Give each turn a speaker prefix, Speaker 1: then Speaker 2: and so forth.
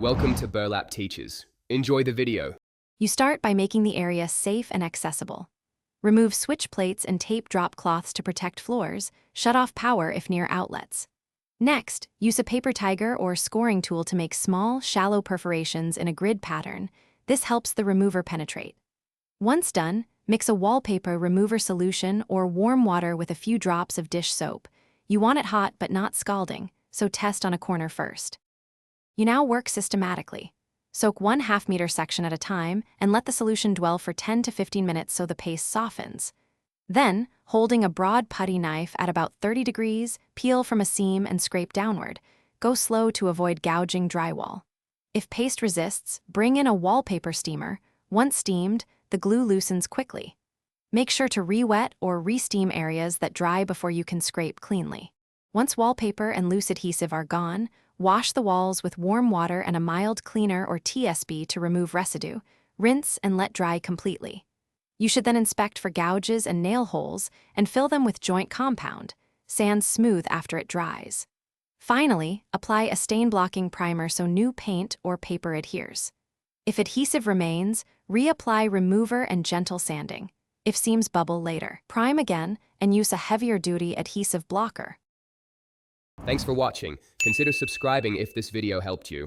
Speaker 1: Welcome to Burlap Teachers. Enjoy the video.
Speaker 2: You start by making the area safe and accessible. Remove switch plates and tape drop cloths to protect floors, shut off power if near outlets. Next, use a paper tiger or scoring tool to make small, shallow perforations in a grid pattern. This helps the remover penetrate. Once done, mix a wallpaper remover solution or warm water with a few drops of dish soap. You want it hot but not scalding, so test on a corner first. You now work systematically. Soak 1/2 meter section at a time and let the solution dwell for 10 to 15 minutes so the paste softens. Then, holding a broad putty knife at about 30 degrees, peel from a seam and scrape downward. Go slow to avoid gouging drywall. If paste resists, bring in a wallpaper steamer. Once steamed, the glue loosens quickly. Make sure to re-wet or re-steam areas that dry before you can scrape cleanly. Once wallpaper and loose adhesive are gone, wash the walls with warm water and a mild cleaner or TSB to remove residue. Rinse and let dry completely. You should then inspect for gouges and nail holes and fill them with joint compound. Sand smooth after it dries. Finally, apply a stain-blocking primer so new paint or paper adheres. If adhesive remains, reapply remover and gentle sanding. If seams bubble later, prime again and use a heavier-duty adhesive blocker.
Speaker 1: Thanks for watching. Consider subscribing if this video helped you.